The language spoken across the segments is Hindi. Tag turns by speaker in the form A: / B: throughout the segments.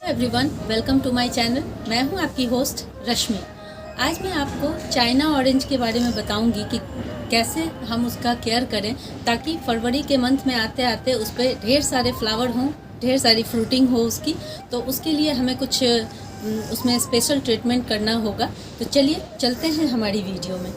A: Everyone, welcome to my channel. मैं हूं आपकी होस्ट रश्मि। आज मैं आपको चाइना ऑरेंज के बारे में बताऊंगी कि कैसे हम उसका केयर करें ताकि फरवरी के मंथ में आते आते उस पर ढेर सारे फ्लावर हों, ढेर सारी फ्रूटिंग हो उसकी। तो उसके लिए हमें कुछ उसमें स्पेशल ट्रीटमेंट करना होगा। तो चलिए चलते हैं हमारी वीडियो में।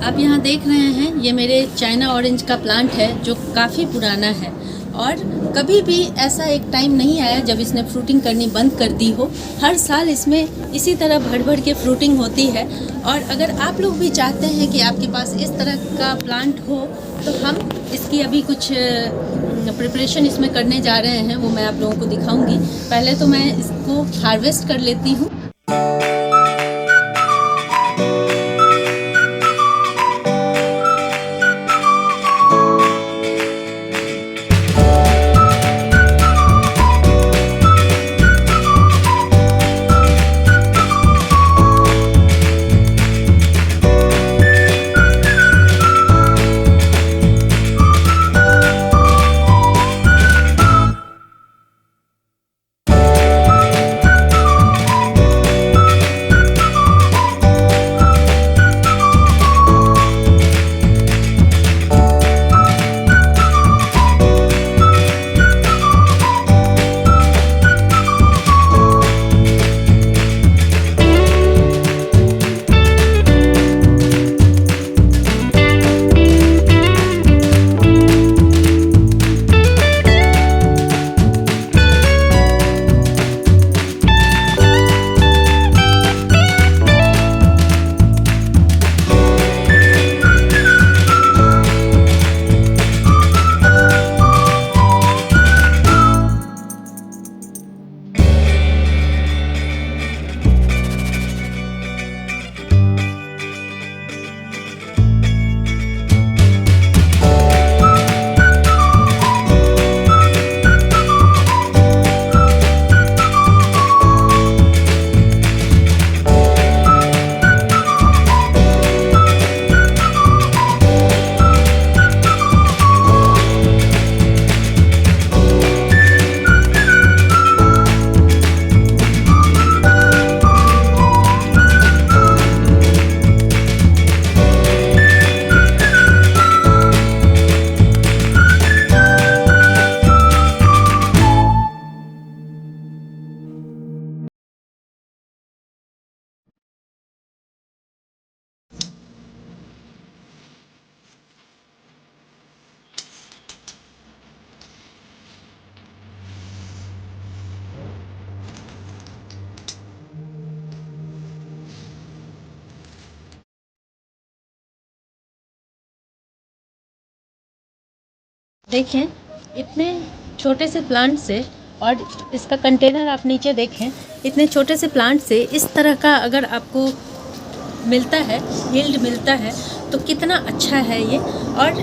A: आप यहाँ देख रहे हैं, ये मेरे चाइना ऑरेंज का प्लांट है जो काफ़ी पुराना है और कभी भी ऐसा एक टाइम नहीं आया जब इसने फ्रूटिंग करनी बंद कर दी हो। हर साल इसमें इसी तरह भर भर के फ्रूटिंग होती है। और अगर आप लोग भी चाहते हैं कि आपके पास इस तरह का प्लांट हो तो हम इसकी अभी कुछ प्रिपरेशन इसमें करने जा रहे हैं, वो मैं आप लोगों को दिखाऊंगी। पहले तो मैं इसको हार्वेस्ट कर लेती हूँ। देखें, इतने छोटे से प्लांट से, और इसका कंटेनर आप नीचे देखें, इतने छोटे से प्लांट से इस तरह का अगर आपको मिलता है, यील्ड मिलता है तो कितना अच्छा है ये। और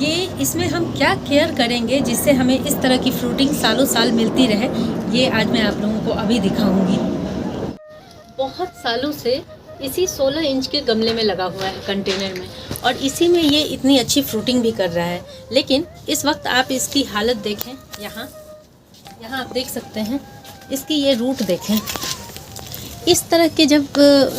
A: ये इसमें हम क्या केयर करेंगे जिससे हमें इस तरह की फ्रूटिंग सालों साल मिलती रहे, ये आज मैं आप लोगों को अभी दिखाऊंगी। बहुत सालों से इसी 16 इंच के गमले में लगा हुआ है, कंटेनर में, और इसी में ये इतनी अच्छी फ्रूटिंग भी कर रहा है। लेकिन इस वक्त आप इसकी हालत देखें, यहाँ आप देख सकते हैं, इसकी ये रूट देखें। इस तरह के जब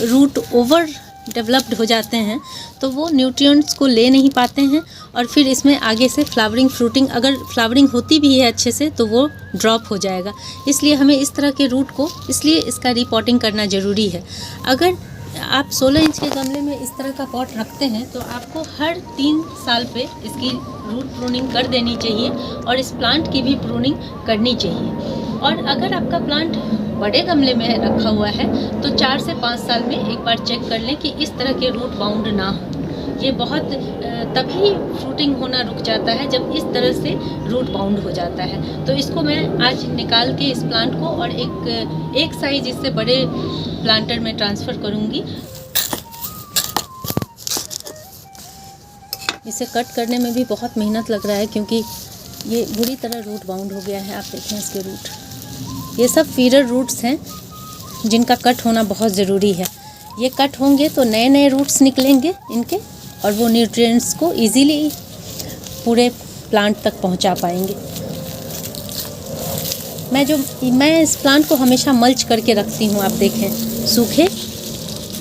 A: रूट ओवर डेवलप्ड हो जाते हैं तो वो न्यूट्रिएंट्स को ले नहीं पाते हैं और फिर इसमें आगे से फ्रूटिंग अगर फ्लावरिंग होती भी है अच्छे से तो वो ड्रॉप हो जाएगा। इसलिए हमें इस तरह के रूट को, इसलिए इसका रिपोर्टिंग करना ज़रूरी है। अगर आप 16 इंच के गमले में इस तरह का पॉट रखते हैं तो आपको हर 3 साल पे इसकी रूट प्रूनिंग कर देनी चाहिए और इस प्लांट की भी प्रूनिंग करनी चाहिए। और अगर आपका प्लांट बड़े गमले में रखा हुआ है तो 4 से 5 साल में एक बार चेक कर लें कि इस तरह के रूट बाउंड ना हो। ये बहुत तभी फ्रूटिंग होना रुक जाता है जब इस तरह से रूट बाउंड हो जाता है। तो इसको मैं आज निकाल के इस प्लांट को और एक साइज इससे बड़े प्लांटर में ट्रांसफ़र करूँगी। इसे कट करने में भी बहुत मेहनत लग रहा है क्योंकि ये बुरी तरह रूट बाउंड हो गया है। आप देखें इसके रूट, ये सब फीडर रूट्स हैं जिनका कट होना बहुत ज़रूरी है। ये कट होंगे तो नए नए रूट्स निकलेंगे इनके और वो न्यूट्रिएंट्स को इजीली पूरे प्लांट तक पहुंचा पाएंगे। मैं इस प्लांट को हमेशा मल्च करके रखती हूँ। आप देखें, सूखे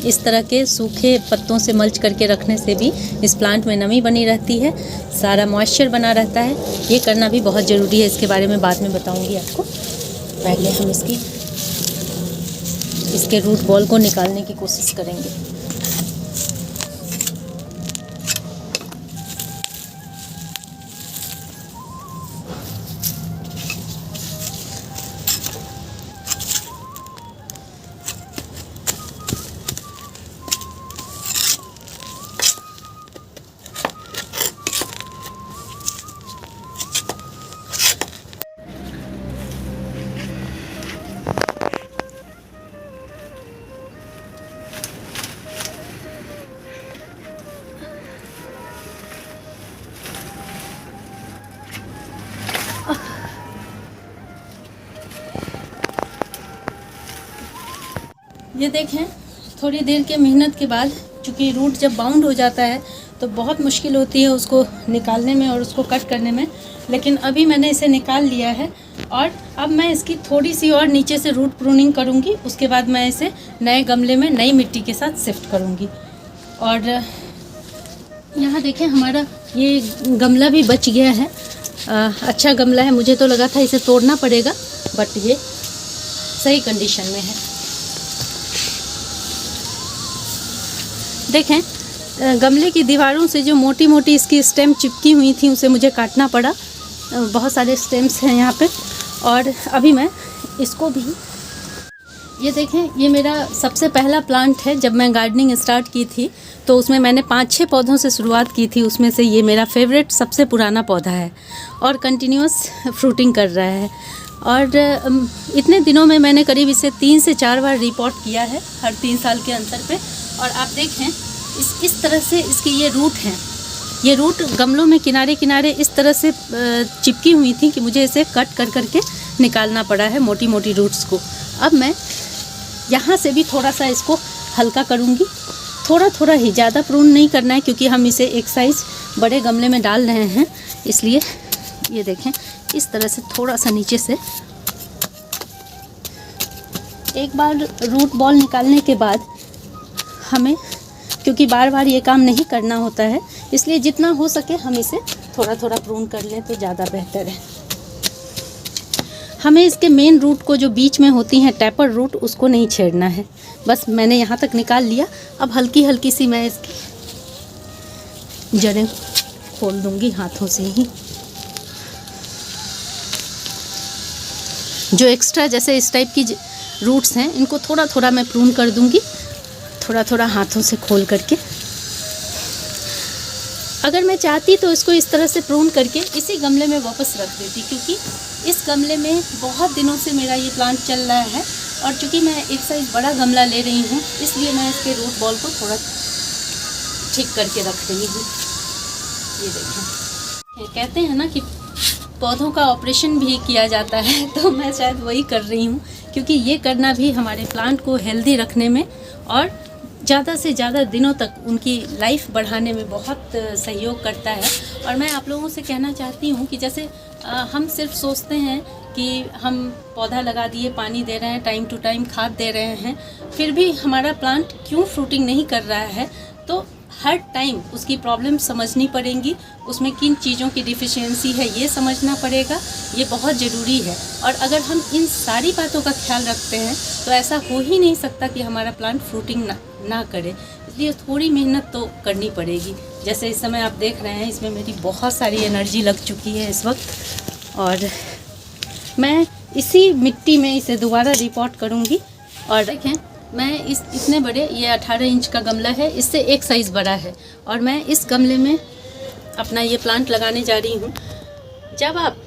A: इस तरह के सूखे पत्तों से मल्च करके रखने से भी इस प्लांट में नमी बनी रहती है, सारा मॉइस्चर बना रहता है। ये करना भी बहुत ज़रूरी है, इसके बारे में बाद में बताऊंगी आपको। पहले हम इसके रूट बॉल को निकालने की कोशिश करेंगे। ये देखें, थोड़ी देर के मेहनत के बाद, चूँकि रूट जब बाउंड हो जाता है तो बहुत मुश्किल होती है उसको निकालने में और उसको कट करने में, लेकिन अभी मैंने इसे निकाल लिया है। और अब मैं इसकी थोड़ी सी और नीचे से रूट प्रूनिंग करूँगी, उसके बाद मैं इसे नए गमले में नई मिट्टी के साथ शिफ्ट करूँगी। और यहाँ देखें, हमारा ये गमला भी बच गया है। अच्छा गमला है, मुझे तो लगा था इसे तोड़ना पड़ेगा, बट ये सही कंडीशन में है। देखें, गमले की दीवारों से जो मोटी मोटी इसकी स्टेम चिपकी हुई थी उसे मुझे काटना पड़ा। बहुत सारे स्टेम्स हैं यहाँ पे। और अभी मैं इसको भी, ये देखें, ये मेरा सबसे पहला प्लांट है। जब मैं गार्डनिंग स्टार्ट की थी तो उसमें मैंने 5-6 पौधों से शुरुआत की थी, उसमें से ये मेरा फेवरेट सबसे पुराना पौधा है और कंटिन्यूस फ्रूटिंग कर रहा है। और इतने दिनों में मैंने करीब इसे 3 से 4 बार रिपोर्ट किया है, हर 3 साल के अंतर पे। और आप देखें, इस तरह से इसकी ये रूट हैं, ये रूट गमलों में किनारे किनारे इस तरह से चिपकी हुई थी कि मुझे इसे कट कर करके निकालना पड़ा है, मोटी मोटी रूट्स को। अब मैं यहाँ से भी थोड़ा सा इसको हल्का करूँगी, थोड़ा थोड़ा ही, ज़्यादा प्रून नहीं करना है क्योंकि हम इसे एक साइज़ बड़े गमले में डाल रहे हैं। इसलिए ये देखें, इस तरह से थोड़ा सा नीचे से। एक बार रूट बॉल निकालने के बाद हमें, क्योंकि बार बार ये काम नहीं करना होता है, इसलिए जितना हो सके हम इसे थोड़ा थोड़ा प्रून कर लें तो ज़्यादा बेहतर है। हमें इसके मेन रूट को, जो बीच में होती हैं टैपर रूट, उसको नहीं छेड़ना है। बस मैंने यहाँ तक निकाल लिया। अब हल्की हल्की सी मैं इसकी जड़ें खोल दूँगी हाथों से ही। जो एक्स्ट्रा जैसे इस टाइप की रूट्स हैं, इनको थोड़ा थोड़ा मैं प्रून कर दूँगी, थोड़ा थोड़ा हाथों से खोल करके। अगर मैं चाहती तो इसको इस तरह से प्रून करके इसी गमले में वापस रख देती, क्योंकि इस गमले में बहुत दिनों से मेरा ये प्लांट चल रहा है। और चूँकि मैं एक साइज़ बड़ा गमला ले रही हूँ, इसलिए मैं इसके रूट बॉल को थोड़ा ठीक करके रख रही हूँ। ये देखें, कहते हैं ना कि पौधों का ऑपरेशन भी किया जाता है, तो मैं शायद वही कर रही हूँ, क्योंकि ये करना भी हमारे प्लांट को हेल्दी रखने में और ज़्यादा से ज़्यादा दिनों तक उनकी लाइफ बढ़ाने में बहुत सहयोग करता है। और मैं आप लोगों से कहना चाहती हूँ कि जैसे हम सिर्फ सोचते हैं कि हम पौधा लगा दिए, पानी दे रहे हैं, टाइम टू टाइम खाद दे रहे हैं, फिर भी हमारा प्लांट क्यों फ्रूटिंग नहीं कर रहा है, तो हर टाइम उसकी प्रॉब्लम समझनी पड़ेंगी, उसमें किन चीज़ों की डिफिशियंसी है ये समझना पड़ेगा, ये बहुत ज़रूरी है। और अगर हम इन सारी बातों का ख्याल रखते हैं तो ऐसा हो ही नहीं सकता कि हमारा प्लांट फ्रूटिंग ना करे। इसलिए थोड़ी मेहनत तो करनी पड़ेगी। जैसे इस समय आप देख रहे हैं, इसमें मेरी बहुत सारी एनर्जी लग चुकी है इस वक्त, और मैं इसी मिट्टी में इसे दोबारा रिपोर्ट करूँगी। और देखें, मैं इतने बड़े, ये 18 इंच का गमला है, इससे एक साइज़ बड़ा है, और मैं इस गमले में अपना ये प्लांट लगाने जा रही हूँ। जब आप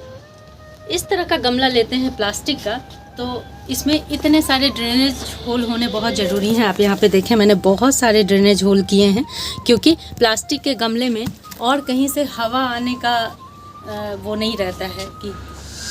A: इस तरह का गमला लेते हैं प्लास्टिक का, तो इसमें इतने सारे ड्रेनेज होल होने बहुत ज़रूरी हैं। आप यहाँ पे देखें, मैंने बहुत सारे ड्रेनेज होल किए हैं, क्योंकि प्लास्टिक के गमले में और कहीं से हवा आने का वो नहीं रहता है,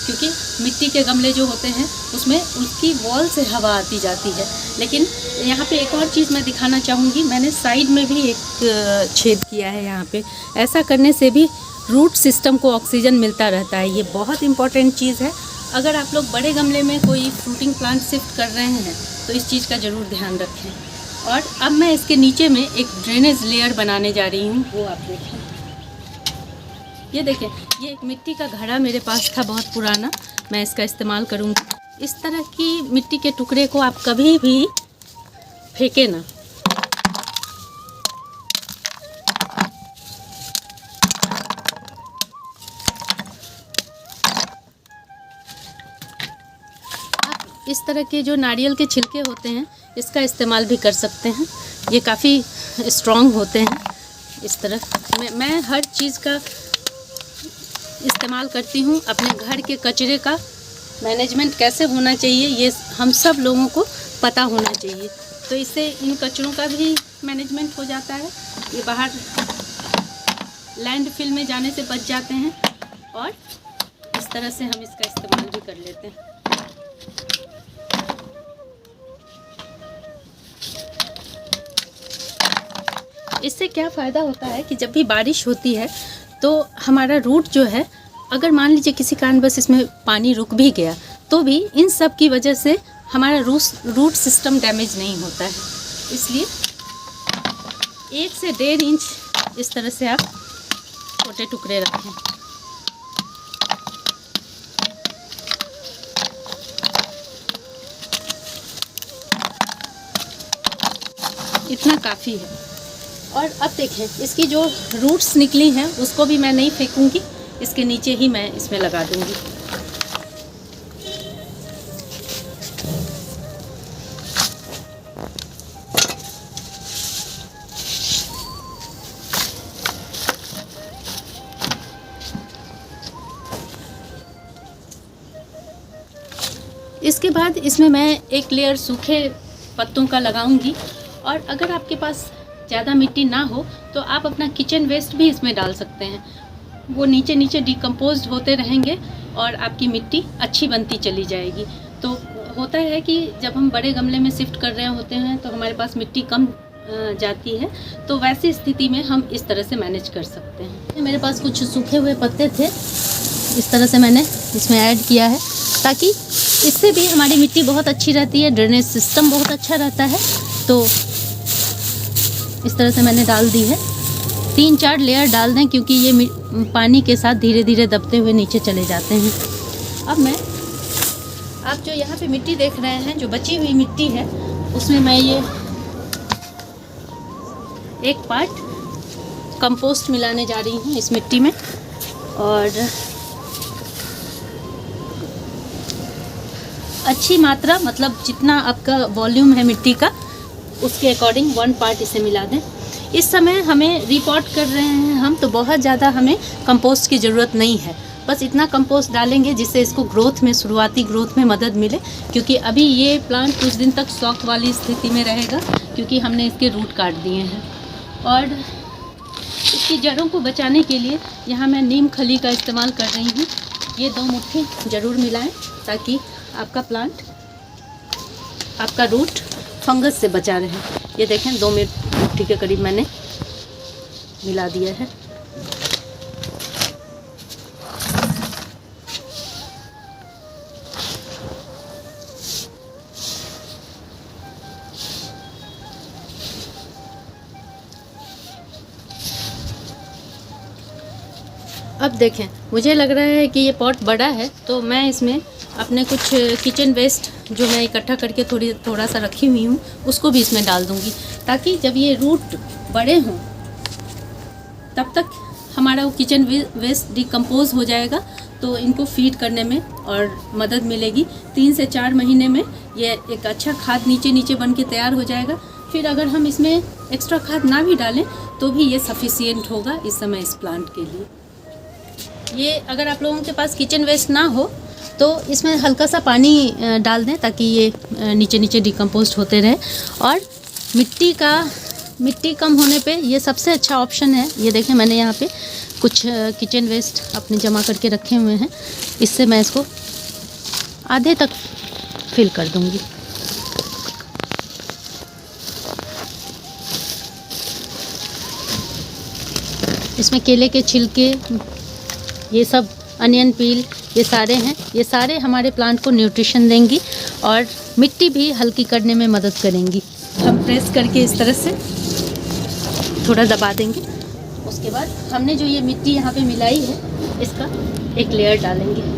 A: क्योंकि मिट्टी के गमले जो होते हैं उसमें उसकी वॉल से हवा आती जाती है। लेकिन यहाँ पे एक और चीज़ मैं दिखाना चाहूँगी, मैंने साइड में भी एक छेद किया है यहाँ पे। ऐसा करने से भी रूट सिस्टम को ऑक्सीजन मिलता रहता है, ये बहुत इम्पॉर्टेंट चीज़ है। अगर आप लोग बड़े गमले में कोई फ्रूटिंग प्लांट शिफ्ट कर रहे हैं तो इस चीज़ का ज़रूर ध्यान रखें। और अब मैं इसके नीचे में एक ड्रेनेज लेयर बनाने जा रही हूँ, वो आप देखें। ये देखें, ये एक मिट्टी का घड़ा मेरे पास था बहुत पुराना, मैं इसका इस्तेमाल करूँगी। इस तरह की मिट्टी के टुकड़े को आप कभी भी फेंके ना। इस तरह के जो नारियल के छिलके होते हैं इसका इस्तेमाल भी कर सकते हैं, ये काफ़ी स्ट्रॉन्ग होते हैं। इस तरह मैं हर चीज़ का इस्तेमाल करती हूँ। अपने घर के कचरे का मैनेजमेंट कैसे होना चाहिए ये हम सब लोगों को पता होना चाहिए, तो इससे इन कचरों का भी मैनेजमेंट हो जाता है, ये बाहर लैंडफिल में जाने से बच जाते हैं और इस तरह से हम इसका इस्तेमाल भी कर लेते हैं। इससे क्या फ़ायदा होता है कि जब भी बारिश होती है तो हमारा रूट जो है, अगर मान लीजिए किसी कारणवश इसमें पानी रुक भी गया तो भी इन सब की वजह से हमारा रूट सिस्टम डैमेज नहीं होता है। इसलिए 1 से 1.5 इंच इस तरह से आप छोटे टुकड़े रखें। इतना काफ़ी है। और अब देखें, इसकी जो रूट्स निकली हैं उसको भी मैं नहीं फेंकूंगी, इसके नीचे ही मैं इसमें लगा दूंगी। इसके बाद इसमें मैं एक लेयर सूखे पत्तों का लगाऊंगी। और अगर आपके पास ज़्यादा मिट्टी ना हो तो आप अपना किचन वेस्ट भी इसमें डाल सकते हैं, वो नीचे नीचे डिकम्पोज होते रहेंगे और आपकी मिट्टी अच्छी बनती चली जाएगी। तो होता है कि जब हम बड़े गमले में शिफ्ट कर रहे होते हैं तो हमारे पास मिट्टी कम जाती है, तो वैसी स्थिति में हम इस तरह से मैनेज कर सकते हैं। मेरे पास कुछ सूखे हुए पत्ते थे, इस तरह से मैंने इसमें ऐड किया है ताकि इससे भी हमारी मिट्टी बहुत अच्छी रहती है, ड्रेनेज सिस्टम बहुत अच्छा रहता है। तो इस तरह से मैंने डाल दी है। 3-4 लेयर डाल दें क्योंकि ये पानी के साथ धीरे धीरे दबते हुए नीचे चले जाते हैं। अब आप जो यहाँ पे मिट्टी देख रहे हैं, जो बची हुई मिट्टी है, उसमें मैं ये 1 पार्ट कंपोस्ट मिलाने जा रही हूँ इस मिट्टी में। और अच्छी मात्रा, मतलब जितना आपका वॉल्यूम है मिट्टी का उसके अकॉर्डिंग 1 पार्ट इसे मिला दें। इस समय हमें रिपोर्ट कर रहे हैं हम, तो बहुत ज़्यादा हमें कंपोस्ट की ज़रूरत नहीं है, बस इतना कंपोस्ट डालेंगे जिससे इसको ग्रोथ में, शुरुआती ग्रोथ में मदद मिले। क्योंकि अभी ये प्लांट कुछ दिन तक शॉक वाली स्थिति में रहेगा क्योंकि हमने इसके रूट काट दिए हैं। और इसकी जड़ों को बचाने के लिए यहाँ मैं नीम खली का इस्तेमाल कर रही हूँ। ये 2 मुट्ठी ज़रूर मिलाएं ताकि आपका प्लांट, आपका रूट फंगस से बचा रहे। ये देखें 2 मुट्ठी के करीब मैंने मिला दिया है। अब देखें, मुझे लग रहा है कि ये पॉट बड़ा है तो मैं इसमें अपने कुछ किचन वेस्ट जो मैं इकट्ठा करके थोड़ा सा रखी हुई हूँ उसको भी इसमें डाल दूँगी, ताकि जब ये रूट बड़े हों तब तक हमारा वो किचन वेस्ट डिकम्पोज हो जाएगा, तो इनको फीड करने में और मदद मिलेगी। 3 से 4 महीने में ये एक अच्छा खाद नीचे बन के तैयार हो जाएगा। फिर अगर हम इसमें एक्स्ट्रा खाद ना भी डालें तो भी ये सफिशिएंट होगा इस समय इस प्लांट के लिए। ये अगर आप लोगों के पास किचन वेस्ट ना हो तो इसमें हल्का सा पानी डाल दें ताकि ये नीचे डिकम्पोस्ट होते रहे। और मिट्टी कम होने पे ये सबसे अच्छा ऑप्शन है। ये देखें, मैंने यहाँ पे कुछ किचन वेस्ट अपने जमा करके रखे हुए हैं, इससे मैं इसको आधे तक फिल कर दूँगी। इसमें केले के छिलके ये सब अनियन पील, ये सारे हैं, ये सारे हमारे प्लांट को न्यूट्रिशन देंगी और मिट्टी भी हल्की करने में मदद करेंगी। हम प्रेस करके इस तरह से थोड़ा दबा देंगे। उसके बाद हमने जो ये मिट्टी यहाँ पे मिलाई है, इसका एक लेयर डालेंगे।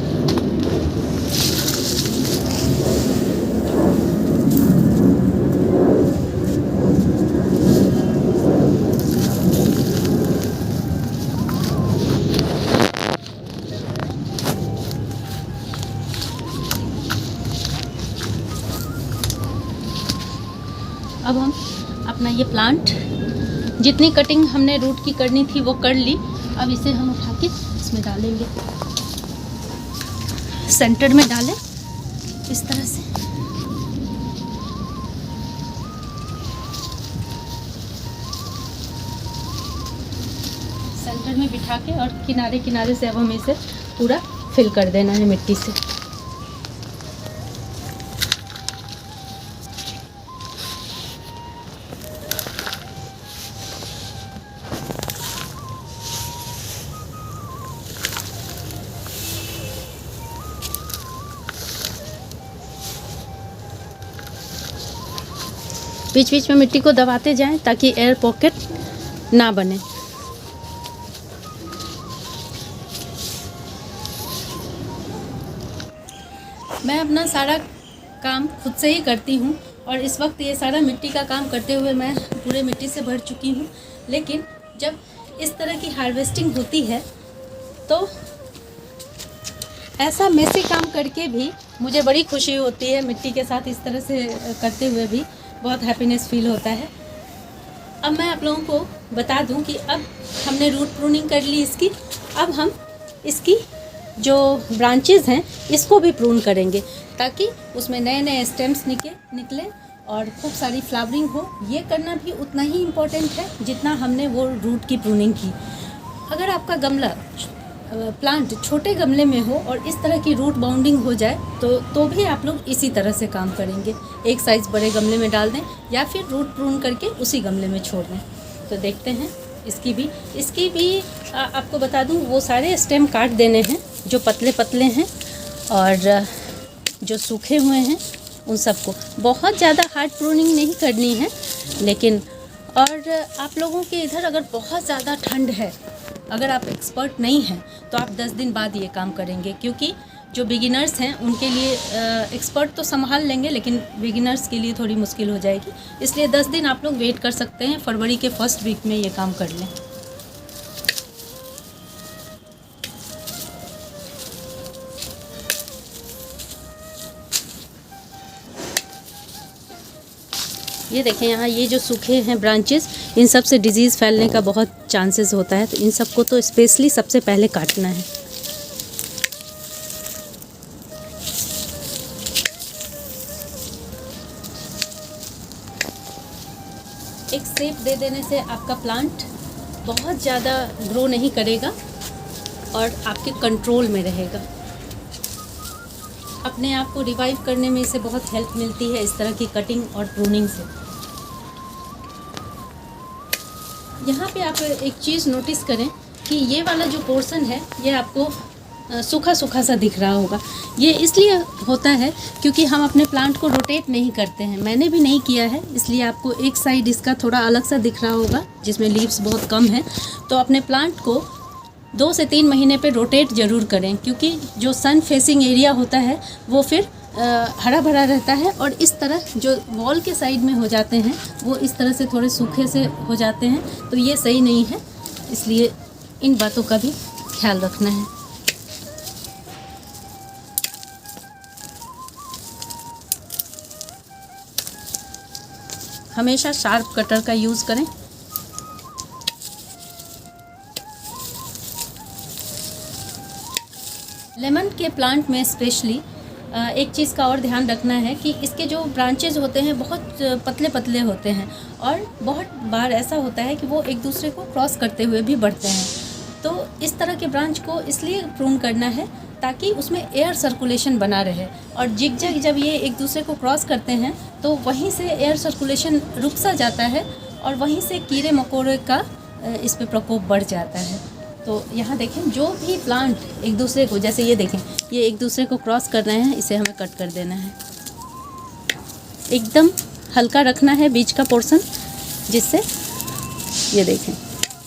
A: अब हम अपना ये प्लांट, जितनी कटिंग हमने रूट की करनी थी वो कर ली। अब इसे हम उठा के इसमें डालेंगे, सेंटर में डालें इस तरह से। सेंटर में बिठा के और किनारे किनारे से अब हमें इसे पूरा फिल कर देना है मिट्टी से। बीच बीच में मिट्टी को दबाते जाएं ताकि एयर पॉकेट ना बने। मैं अपना सारा काम खुद से ही करती हूँ और इस वक्त ये सारा मिट्टी का काम करते हुए मैं पूरे मिट्टी से भर चुकी हूँ। लेकिन जब इस तरह की हार्वेस्टिंग होती है तो ऐसा मेसी काम करके भी मुझे बड़ी खुशी होती है। मिट्टी के साथ इस तरह से करते हुए भी बहुत हैप्पीनेस फील होता है। अब मैं आप लोगों को बता दूं कि अब हमने रूट प्रूनिंग कर ली इसकी। अब हम इसकी जो ब्रांचेस हैं इसको भी प्रून करेंगे ताकि उसमें नए नए स्टेम्स निकले और खूब सारी फ्लावरिंग हो। ये करना भी उतना ही इम्पोर्टेंट है जितना हमने वो रूट की प्रूनिंग की। अगर आपका गमला प्लांट छोटे गमले में हो और इस तरह की रूट बाउंडिंग हो जाए तो भी आप लोग इसी तरह से काम करेंगे। एक साइज़ बड़े गमले में डाल दें या फिर रूट प्रून करके उसी गमले में छोड़ दें। तो देखते हैं इसकी भी आपको बता दूं, वो सारे स्टेम काट देने हैं जो पतले पतले हैं और जो सूखे हुए हैं उन सबको। बहुत ज़्यादा हार्ड प्रूनिंग नहीं करनी है लेकिन, और आप लोगों के इधर अगर बहुत ज़्यादा ठंड है, अगर आप एक्सपर्ट नहीं हैं तो आप 10 दिन बाद ये काम करेंगे, क्योंकि जो बिगिनर्स हैं उनके लिए एक्सपर्ट तो संभाल लेंगे लेकिन बिगिनर्स के लिए थोड़ी मुश्किल हो जाएगी। इसलिए 10 दिन आप लोग वेट कर सकते हैं। फरवरी के फर्स्ट वीक में ये काम कर लें। ये देखें यहाँ, ये जो सूखे हैं ब्रांचेस, इन सब से डिजीज़ फैलने का बहुत चांसेस होता है, तो इन सबको तो स्पेशली सबसे पहले काटना है। एक शेप दे देने से आपका प्लांट बहुत ज़्यादा ग्रो नहीं करेगा और आपके कंट्रोल में रहेगा। अपने आप को रिवाइव करने में इसे बहुत हेल्प मिलती है इस तरह की कटिंग और प्रूनिंग से। यहाँ पे आप एक चीज़ नोटिस करें कि ये वाला जो पोर्शन है ये आपको सूखा सूखा सा दिख रहा होगा। ये इसलिए होता है क्योंकि हम अपने प्लांट को रोटेट नहीं करते हैं। मैंने भी नहीं किया है, इसलिए आपको एक साइड इसका थोड़ा अलग सा दिख रहा होगा जिसमें लीव्स बहुत कम हैं। तो अपने प्लांट को 2 से 3 महीने पे रोटेट ज़रूर करें, क्योंकि जो सन फेसिंग एरिया होता है वो फिर हरा भरा रहता है और इस तरह जो वॉल के साइड में हो जाते हैं वो इस तरह से थोड़े सूखे से हो जाते हैं, तो ये सही नहीं है। इसलिए इन बातों का भी ख्याल रखना है। हमेशा शार्प कटर का यूज़ करें। लेमन के प्लांट में स्पेशली एक चीज़ का और ध्यान रखना है कि इसके जो ब्रांचेज होते हैं बहुत पतले पतले होते हैं और बहुत बार ऐसा होता है कि वो एक दूसरे को क्रॉस करते हुए भी बढ़ते हैं। तो इस तरह के ब्रांच को इसलिए प्रून करना है ताकि उसमें एयर सर्कुलेशन बना रहे, और जिग-जैग जब ये एक दूसरे को क्रॉस करते हैं तो वहीं से एयर सर्कुलेशन रुक सा जाता है और वहीं से कीड़े मकोड़े का इस पे प्रकोप बढ़ जाता है। तो यहाँ देखें जो भी प्लांट एक दूसरे को, जैसे ये देखें ये एक दूसरे को क्रॉस कर रहे हैं, इसे हमें कट कर देना है। एकदम हल्का रखना है बीच का पोर्शन, जिससे ये देखें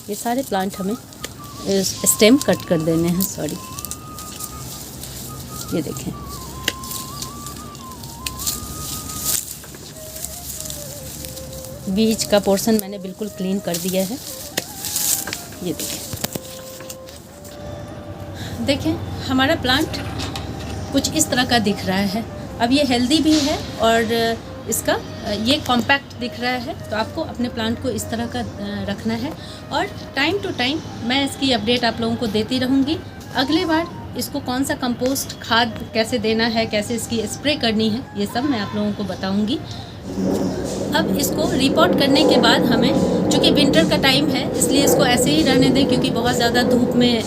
A: ये सारे प्लांट हमें स्टेम कट कर देने हैं। सॉरी, ये देखें बीच का पोर्शन मैंने बिल्कुल क्लीन कर दिया है। ये देखें हमारा प्लांट कुछ इस तरह का दिख रहा है। अब ये हेल्दी भी है और इसका ये कॉम्पैक्ट दिख रहा है। तो आपको अपने प्लांट को इस तरह का रखना है और टाइम टू टाइम मैं इसकी अपडेट आप लोगों को देती रहूँगी। अगली बार इसको कौन सा कंपोस्ट खाद कैसे देना है, कैसे इसकी स्प्रे करनी है, ये सब मैं आप लोगों को बताऊँगी। अब इसको रिपोर्ट करने के बाद हमें, चूँकि विंटर का टाइम है इसलिए इसको ऐसे ही रहने दें, क्योंकि बहुत ज़्यादा धूप में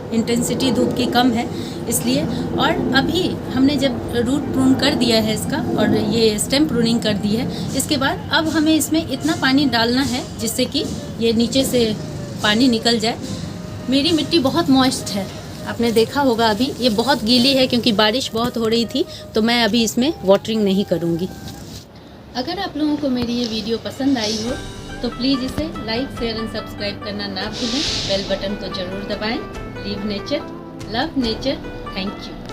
A: इंटेंसिटी धूप की कम है इसलिए। और अभी हमने जब रूट प्रून कर दिया है इसका और ये स्टेम प्रूनिंग कर दी है, इसके बाद अब हमें इसमें इतना पानी डालना है जिससे कि ये नीचे से पानी निकल जाए। मेरी मिट्टी बहुत मॉइस्ट है, आपने देखा होगा अभी ये बहुत गीली है क्योंकि बारिश बहुत हो रही थी, तो मैं अभी इसमें वाटरिंग नहीं करूँगी। अगर आप लोगों को मेरी ये वीडियो पसंद आई हो तो प्लीज़ इसे लाइक, शेयर एंड सब्सक्राइब करना ना भूलें। बेल बटन को ज़रूर दबाएं। Leave nature, love nature, thank you.